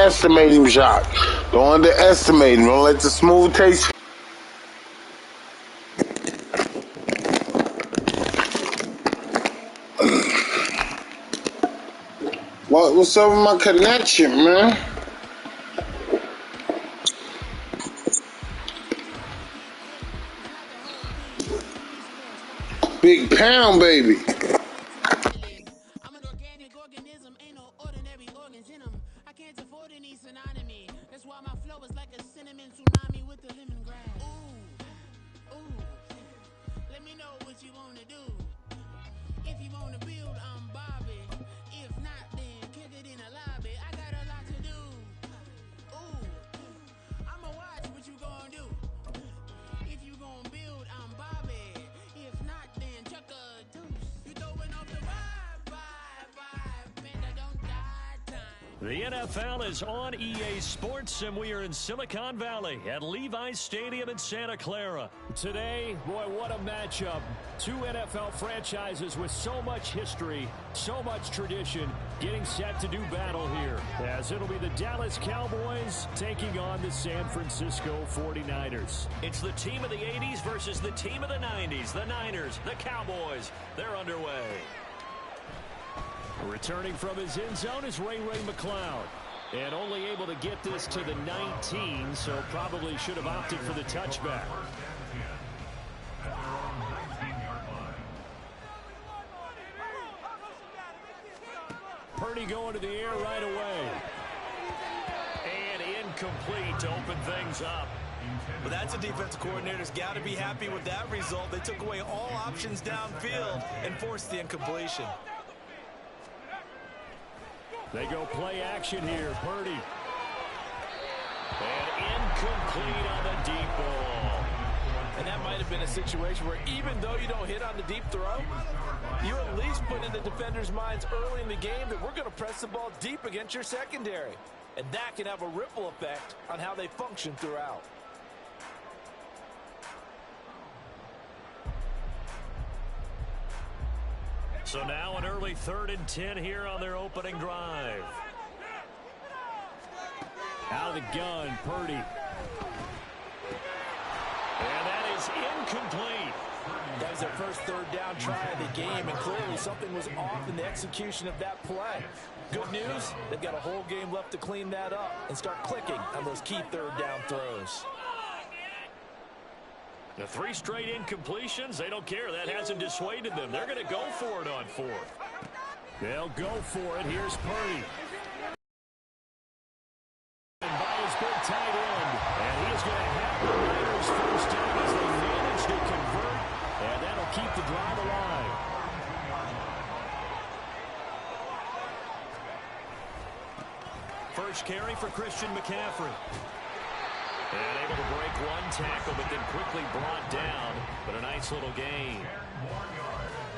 underestimate him, Jacques. Don't underestimate him. Don't let the smooth taste. What's up with my connection, man? Big pound, baby. The NFL is on EA Sports, and we are in Silicon Valley at Levi's Stadium in Santa Clara. Today, boy, what a matchup. Two NFL franchises with so much history, so much tradition, getting set to do battle here. As it'll be the Dallas Cowboys taking on the San Francisco 49ers. It's the team of the 80s versus the team of the 90s. The Niners, the Cowboys, they're underway. Returning from his end zone is Ray McLeod. And only able to get this to the 19, so probably should have opted for the touchback. Purdy going to the air right away. And incomplete to open things up. Well, that's a defensive coordinator's got to be happy with that result. They took away all options downfield and forced the incompletion. They go play action here. Purdy. And incomplete on the deep ball. And that might have been a situation where even though you don't hit on the deep throw, you at least put in the defenders' minds early in the game that we're going to press the ball deep against your secondary. And that can have a ripple effect on how they function throughout. So now an early 3rd and 10 here on their opening drive. Out of the gun, Purdy. And that is incomplete. That was their first 3rd down try of the game, and clearly something was off in the execution of that play. Good news, they've got a whole game left to clean that up and start clicking on those key 3rd down throws. The 3 straight incompletions, they don't care. That hasn't dissuaded them. They're going to go for it on 4th. They'll go for it. Here's Purdy. And by his big tight end. And he's going to have the Niners first down as they manage to convert. And that'll keep the drive alive. First carry for Christian McCaffrey. And able to break one tackle, but then quickly brought down. But a nice little gain.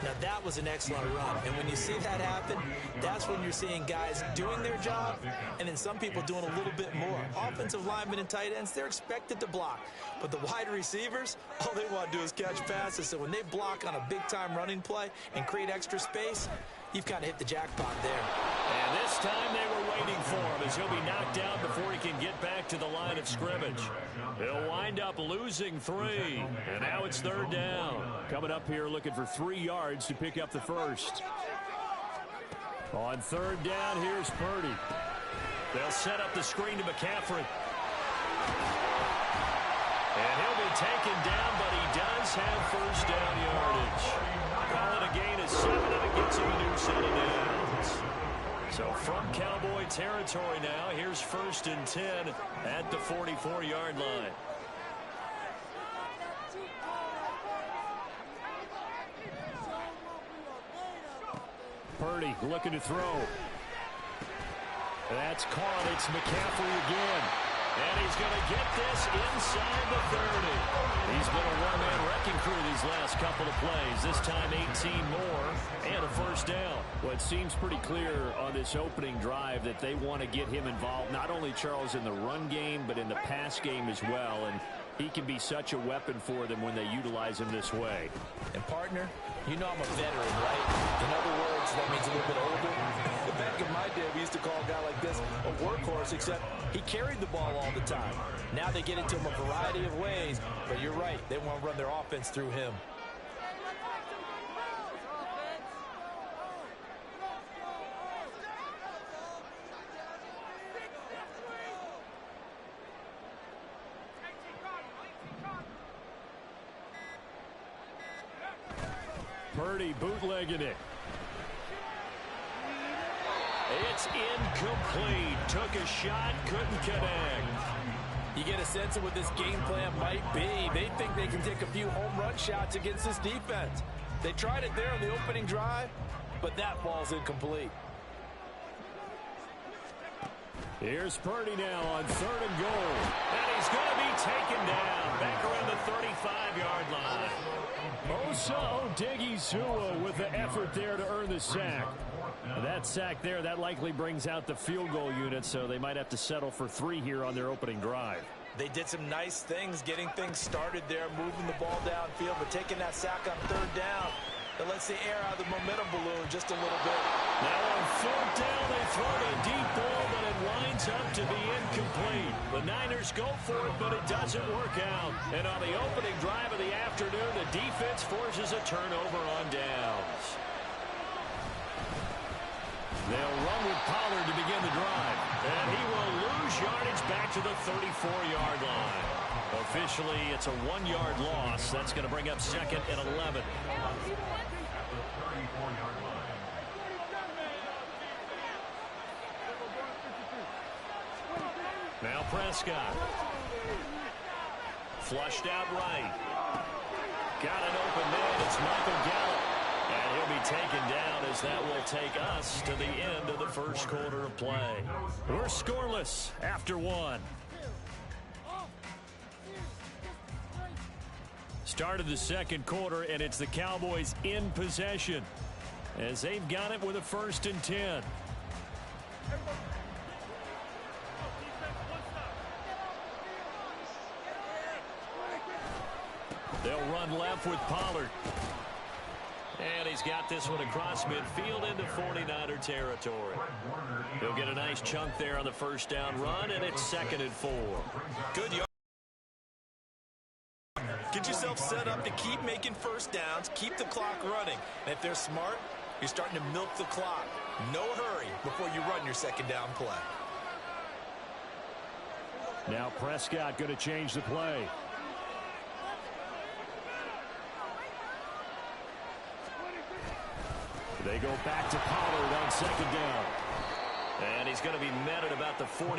Now that was an excellent run, and when you see that happen, that's when you're seeing guys doing their job, and then some people doing a little bit more. Offensive linemen and tight ends, they're expected to block, but the wide receivers, all they want to do is catch passes. So when they block on a big-time running play and create extra space, you've kind of hit the jackpot there. And this time they were waiting for him as he'll be knocked down before he can get back to the line of scrimmage. He'll wind up losing 3, and now it's 3rd down. Coming up here looking for 3 yards to pick up the first. On 3rd down, here's Purdy. They'll set up the screen to McCaffrey. And he'll be taken down, but he does have first down yardage. Call it a gain of 7, and it gets him a new set of downs. So from Cowboy territory now, here's 1st and 10 at the 44-yard line. Purdy looking to throw. That's caught. It's McCaffrey again. And he's going to get this inside the 30. He's been a one-man wrecking crew these last couple of plays. This time 18 more and a first down. Well, it seems pretty clear on this opening drive that they want to get him involved, not only, Charles, in the run game, but in the pass game as well. And he can be such a weapon for them when they utilize him this way. And, partner, you know I'm a veteran, right? In other words, that means a little bit older. Back in my day, we used to call a guy like this a workhorse. course, except he carried the ball all the time. Now they get it to him a variety of ways, but you're right. They want to run their offense through him. Purdy bootlegging it. It's incomplete. Took a shot, couldn't connect. You get a sense of what this game plan might be. They think they can take a few home run shots against this defense. They tried it there on the opening drive, but that ball's incomplete. Here's Purdy now on 3rd and goal. And he's going to be taken down back around the 35-yard line. Osa Odighizuwa with the effort there to earn the sack. That sack there, that likely brings out the field goal unit, so they might have to settle for 3 here on their opening drive. They did some nice things getting things started there, moving the ball downfield, but taking that sack on 3rd down, that lets the air out of the momentum balloon just a little bit. Now on 4th down, they throw a deep ball, but it winds up to be incomplete. The Niners go for it, but it doesn't work out. And on the opening drive of the afternoon, the defense forces a turnover on downs. They'll run with Pollard to begin the drive. And he will lose yardage back to the 34-yard line. Officially, it's a 1-yard loss. That's going to bring up 2nd and 11. Now Prescott. Flushed out right. Got an open man. It's Michael Gallup. And he'll be taken down as that will take us to the end of the first quarter of play. We're scoreless after 1. Start of the second quarter, and it's the Cowboys in possession as they've got it with a 1st and 10. They'll run left with Pollard. And he's got this one across midfield into 49er territory. He'll get a nice chunk there on the 1st down run, and it's 2nd and 4. Good yard. Get yourself set up to keep making 1st downs, keep the clock running. And if they're smart, you're starting to milk the clock. No hurry before you run your 2nd down play. Now Prescott going to change the play. They go back to Pollard on 2nd down. And he's going to be met at about the 43.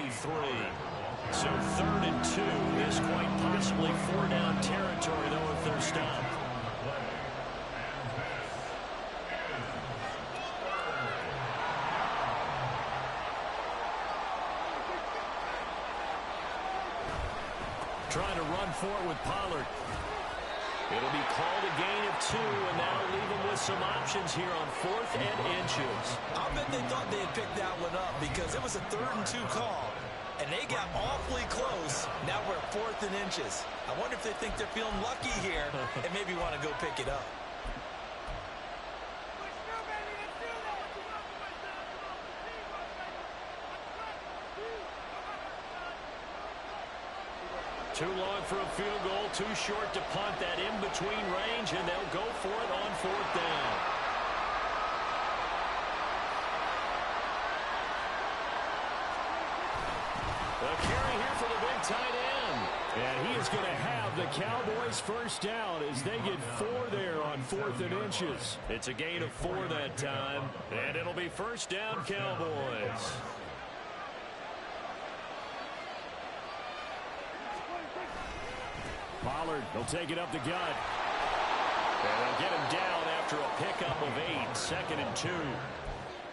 So 3rd and 2. This quite possibly 4-down territory, though, if they're stopped. Trying to run for it with Pollard. It'll be called a gain of 2, and that'll leave them with some options here on 4th and inches. I bet they thought they had picked that one up because it was a 3rd and 2 call, and they got awfully close. Now we're at 4th and inches. I wonder if they think they're feeling lucky here and maybe want to go pick it up. Too long for a field goal, too short to punt that in-between range, and they'll go for it on 4th down. A carry here for the big tight end. And he is going to have the Cowboys 1st down as they get 4 there on 4th and inches. It's a gain of 4 that time, and it'll be 1st down Cowboys. Pollard, they'll take it up the gut. And they'll get him down after a pickup of 8, 2nd and 2.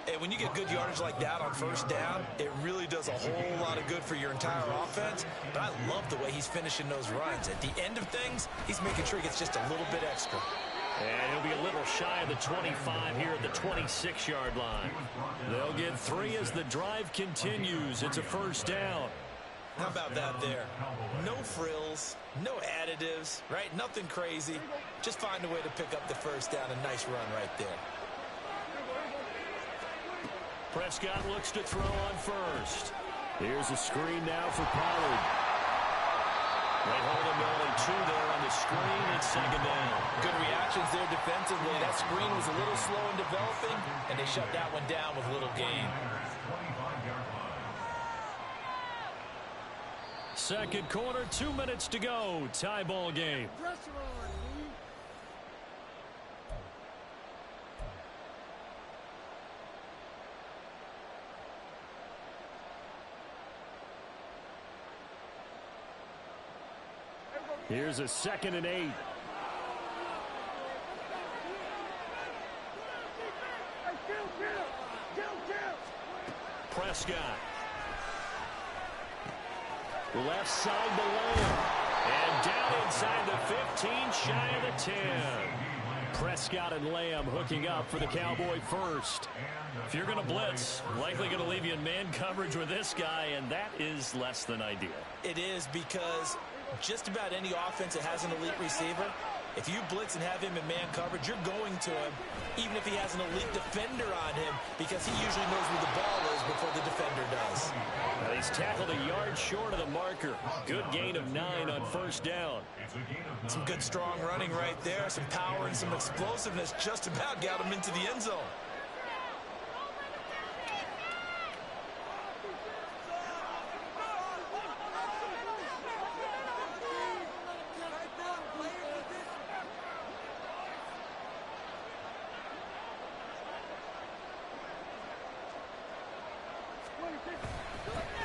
Hey, when you get good yardage like that on 1st down, it really does a whole lot of good for your entire offense. But I love the way he's finishing those runs. At the end of things, he's making sure he gets just a little bit extra. And he'll be a little shy of the 25 here at the 26-yard line. They'll get 3 as the drive continues. It's a 1st down. How about that there? No frills, no additives, right? Nothing crazy. Just find a way to pick up the 1st down. A nice run right there. Prescott looks to throw on 1st. Here's a screen now for Pollard. They hold him to only 2 there on the screen. It's second down. Good reactions there defensively. That screen was a little slow in developing, and they shut that one down with little gain. Second quarter, 2 minutes to go. Tie ball game. Here's a 2nd and 8. Prescott. Left side to Lamb. And down inside the 15, shy of the 10. Prescott and Lamb hooking up for the Cowboy first. If you're going to blitz, likely going to leave you in man coverage with this guy, and that is less than ideal. It is, because just about any offense that has an elite receiver, if you blitz and have him in man coverage, you're going to him, even if he has an elite defender on him, because he usually knows where the ball is before the defender does. Well, he's tackled a yard short of the marker. Good gain of 9 on first down. Some good strong running right there, some power and some explosiveness just about got him into the end zone.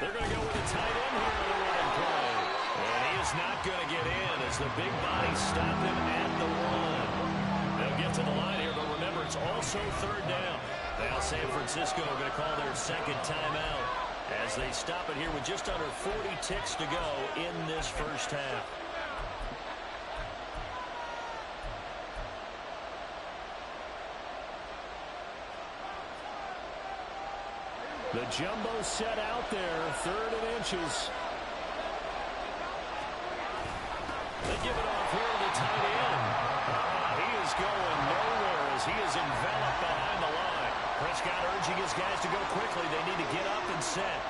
They're going to go with a tight end here on the running play. And he is not going to get in as the big bodies stop him at the 1. They'll get to the line here, but remember, it's also third down. Now San Francisco are going to call their second timeout as they stop it here with just under 40 ticks to go in this first half. The jumbo set out there, 3rd and inches. They give it off here to the tight end. He is going nowhere as he is enveloped behind the line. Prescott urging his guys to go quickly. They need to get up and set.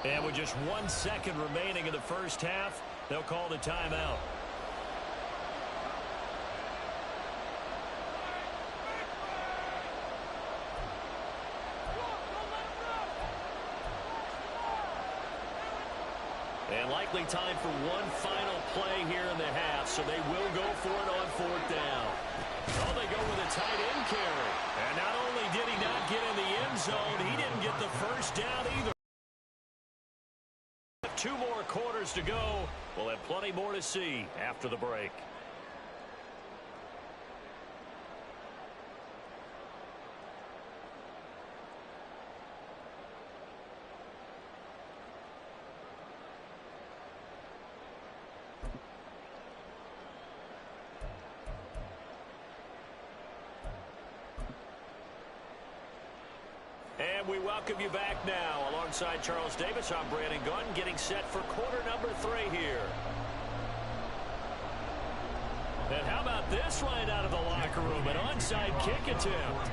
And with just 1 second remaining in the first half, they'll call the timeout. And likely time for one final play here in the half, so they will go for it on 4th down. Oh, they go with a tight end carry. And not only did he not get in the end zone, he didn't get the first down either. 2 more quarters to go. We'll have plenty more to see after the break. And we welcome you back now. Alongside Charles Davis, I'm Brandon Gunn, getting set for quarter number 3 here. And how about this right out of the locker room? An onside kick attempt.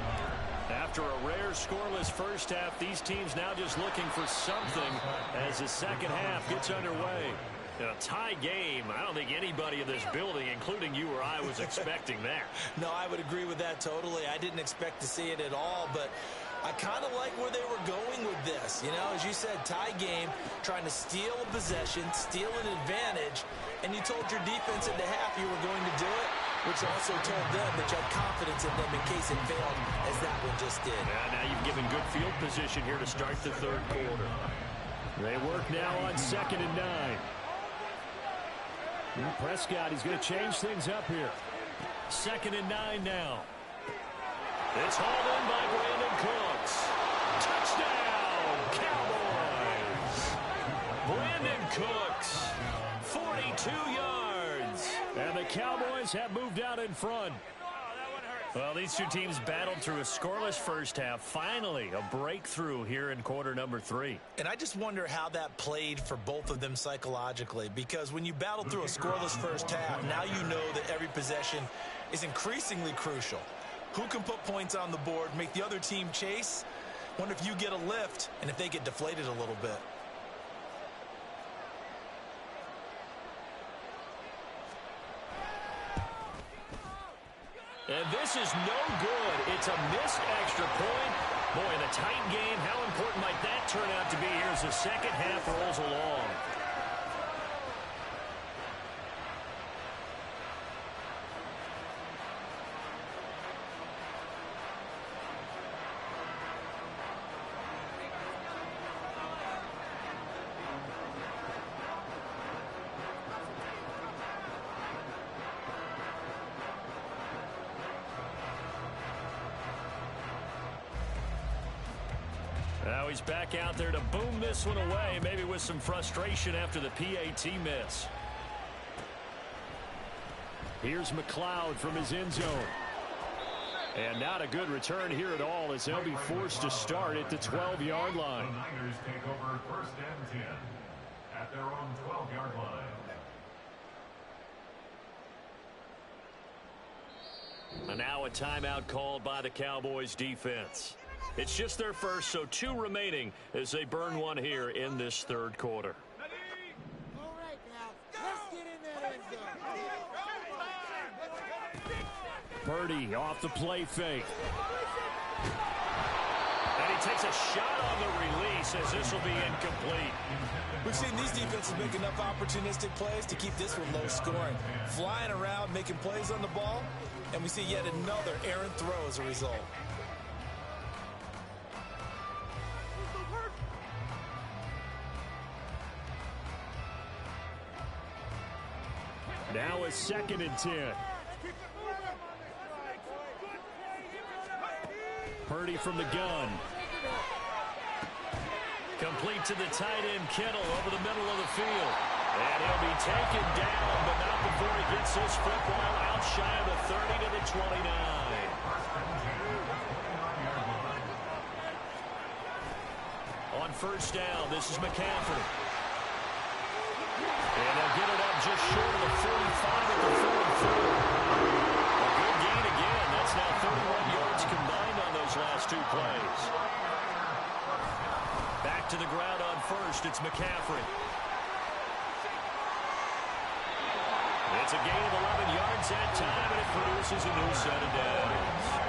After a rare scoreless first half, these teams now just looking for something as the second half gets underway. In a tie game, I don't think anybody in this building, including you or I, was expecting that. No, I would agree with that totally. I didn't expect to see it at all, but I kind of like where they were going with this. You know, as you said, tie game, trying to steal a possession, steal an advantage, and you told your defense at the half you were going to do it, which also told them that you had confidence in them in case it failed, as that one just did. Now you've given good field position here to start the third quarter. They work now on 2nd and 9. Prescott, he's going to change things up here. 2nd and 9 now. It's hauled in by Brandon Cooks. Touchdown, Cowboys. Brandon Cooks, 42 yards. And the Cowboys have moved out in front. Well, these two teams battled through a scoreless first half. Finally, a breakthrough here in quarter number 3. And I just wonder how that played for both of them psychologically, because when you battle through a scoreless first half, now you know that every possession is increasingly crucial. Who can put points on the board, make the other team chase? Wonder if you get a lift and if they get deflated a little bit. And this is no good. It's a missed extra point. Boy, in a tight game, how important might that turn out to be here as the second half rolls along? Now he's back out there to boom this one away, maybe with some frustration after the PAT miss. Here's McLeod from his end zone. And not a good return here at all as they'll be forced to start at the 12-yard line. The Niners take over 1st and 10 at their own 12-yard line. And now a timeout called by the Cowboys defense. It's just their first, so 2 remaining as they burn one here in this third quarter. All right, now, let's get in that end zone. Purdy off the play fake. And he takes a shot on the release as this will be incomplete. We've seen these defenses make enough opportunistic plays to keep this one low scoring. Flying around, making plays on the ball, and we see yet another errant throw as a result. Now a 2nd and 10. Purdy from the gun. Complete to the tight end, Kittle, over the middle of the field. And he'll be taken down, but not before he gets this football out shy of the 30 to the 29. On 1st down, this is McCaffrey. And they'll get it up just short of the 45 at the 44. A good gain again. That's now 31 yards combined on those last 2 plays. Back to the ground on 1st. It's McCaffrey. It's a gain of 11 yards that time, and it produces a new set of downs.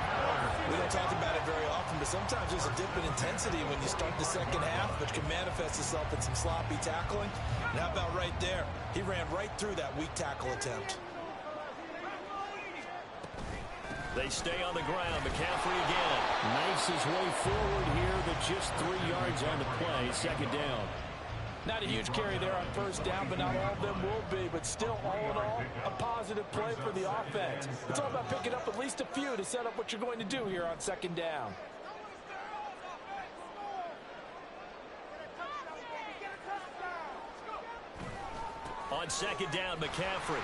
We don't talk about it very often, but sometimes there's a dip in intensity when you start the second half, which can manifest itself in some sloppy tackling. And how about right there? He ran right through that weak tackle attempt. They stay on the ground. McCaffrey again. Knifes his way forward here, but just 3 yards on the play. 2nd down. Not a huge carry there on 1st down, but not all of them will be. But still, all in all, a positive play for the offense. It's all about picking up at least a few to set up what you're going to do here on 2nd down. On 2nd down, McCaffrey.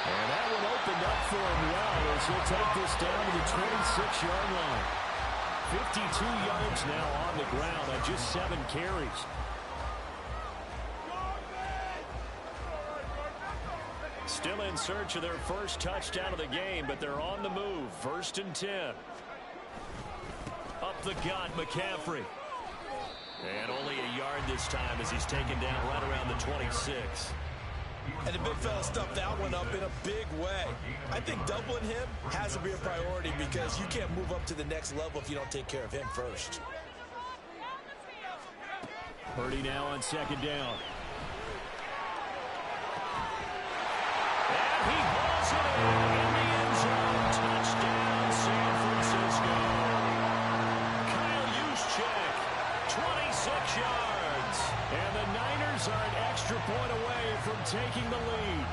And that one opened up for him well as he'll take this down to the 26-yard line. 52 yards now on the ground on just 7 carries. Still in search of their first touchdown of the game, but they're on the move. 1st and 10. Up the gut, McCaffrey. And only a yard this time as he's taken down right around the 26. And the big fella stuffed that one up in a big way. I think doubling him has to be a priority because you can't move up to the next level if you don't take care of him first. Purdy now on 2nd down. And he hauls it in the end zone. Touchdown, San Francisco. Kyle Juszczyk, 26 yards. And the Niners are an extra point away from taking the lead.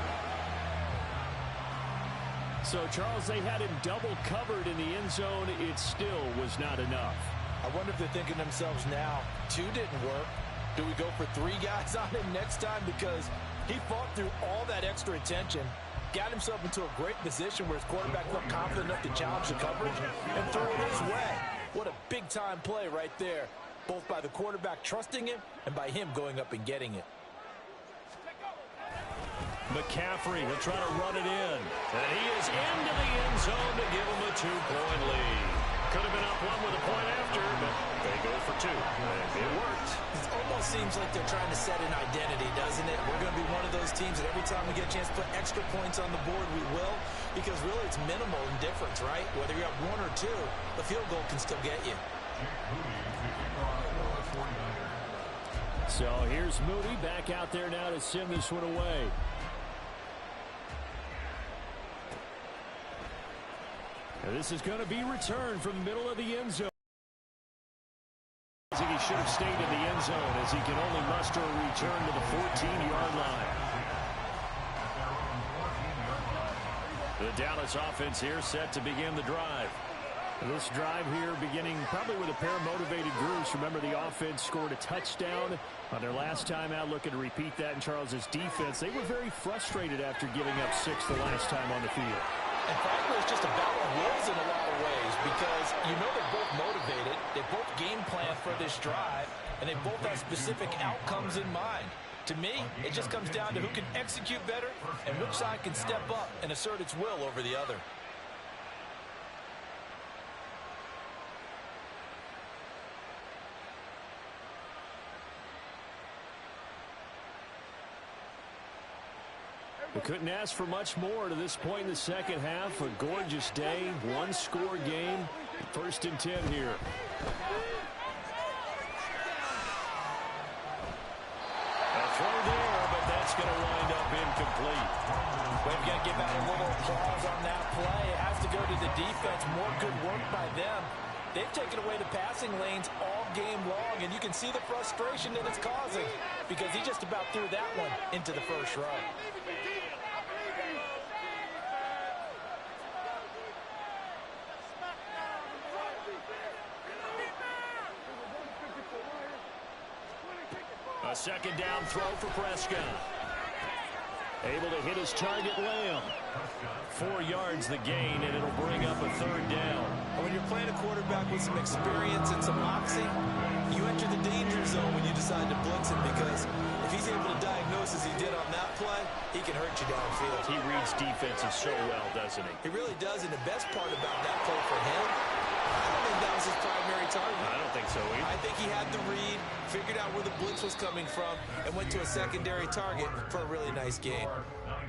So, Charles, they had him double covered in the end zone. It still was not enough. I wonder if they're thinking to themselves now, 2 didn't work. Do we go for 3 guys on him next time? Because He fought through all that extra attention, got himself into a great position where his quarterback felt confident enough to challenge the coverage and throw it his way. What a big-time play right there, both by the quarterback trusting him and by him going up and getting it. McCaffrey will try to run it in. And he is into the end zone to give him a 2-point lead. Could have been up one with a point after, but they go for two. And it worked. It almost seems like they're trying to set an identity, doesn't it? We're going to be one of those teams that every time we get a chance to put extra points on the board, we will. Because really it's minimal in difference, right? Whether you're up one or two, the field goal can still get you. So here's Moody back out there now to send this one away. And this is going to be returned from the middle of the end zone. I think he should have stayed in the end zone as he can only muster a return to the 14-yard line. The Dallas offense here set to begin the drive. This drive here beginning probably with a pair of motivated groups. Remember, the offense scored a touchdown on their last time out, looking to repeat that in Charles's defense. They were very frustrated after giving up 6 the last time on the field. And frankly, it's just a battle of wills in a lot of ways because you know they're both motivated, they both game plan for this drive, and they both have specific outcomes in mind. To me, it just comes down to who can execute better and which side can step up and assert its will over the other. We couldn't ask for much more to this point in the second half. A gorgeous day, one-score game. 1st and 10 here. A throw there, but that's going to wind up incomplete. We've got to give out a little applause on that play. It has to go to the defense. More good work by them. They've taken away the passing lanes all game long, and you can see the frustration that it's causing because he just about threw that one into the first row. A second down throw for Prescott. Able to hit his target, Lamb. 4 yards the gain, and it'll bring up a 3rd down. When you're playing a quarterback with some experience and some moxie, you enter the danger zone when you decide to blitz him because if he's able to diagnose as he did on that play, he can hurt you downfield. He reads defenses so well, doesn't he? He really does, and the best part about that play for him, I don't think that was his primary target. I don't think so either. I think he had the read, figured out where the blitz was coming from, and went to a secondary target for a really nice game.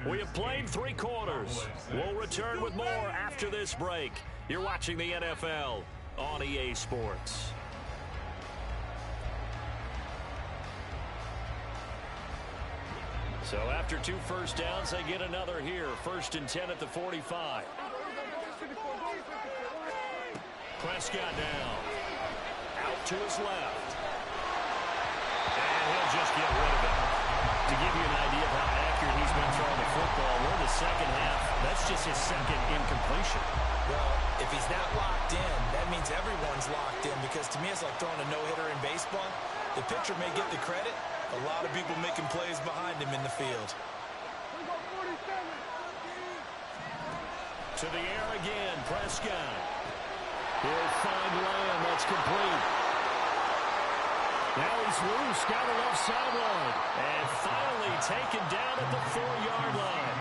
We have played 3 quarters. We'll return with more after this break. You're watching the NFL on EA Sports. So after 2 first downs, they get another here. 1st and 10 at the 45. Prescott down. Out to his left. And he'll just get rid of it. To give you an idea of how accurate he's been throwing the football, we're in the second half. That's just his 2nd incompletion. Well, if he's not locked in, that means everyone's locked in because to me it's like throwing a no-hitter in baseball. The pitcher may get the credit. A lot of people making plays behind him in the field. To the air again, Prescott. He'll find Lamb. That's complete. Now he's loose down the left sideline. And finally taken down at the 4-yard line.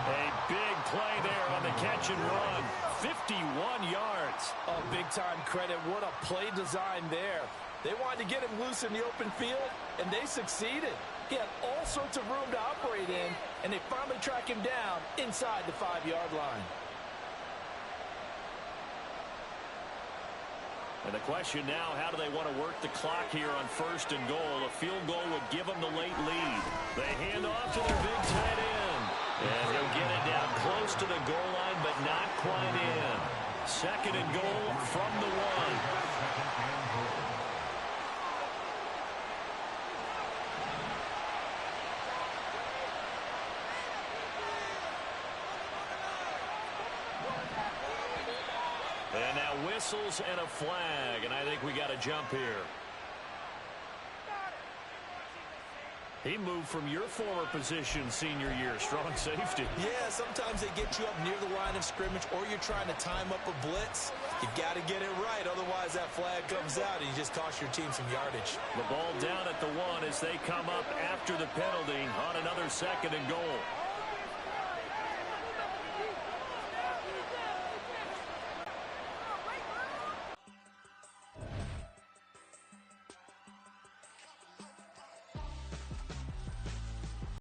A big play there on the catch and run. 51 yards. Oh, big-time credit. What a play design there. They wanted to get him loose in the open field, and they succeeded. He had all sorts of room to operate in, and they finally track him down inside the 5-yard line. And the question now, how do they want to work the clock here on 1st and goal? A field goal would give them the late lead. They hand off to their big tight end. And he'll get it down close to the goal line, but not quite in. 2nd and goal from the 1. And now whistles and a flag, and I think we got a jump here. He moved from your former position senior year, strong safety. Yeah, sometimes they get you up near the line of scrimmage, or you're trying to time up a blitz. You've got to get it right, otherwise that flag comes out and you just cost your team some yardage. The ball down at the 1 as they come up after the penalty on another 2nd and goal.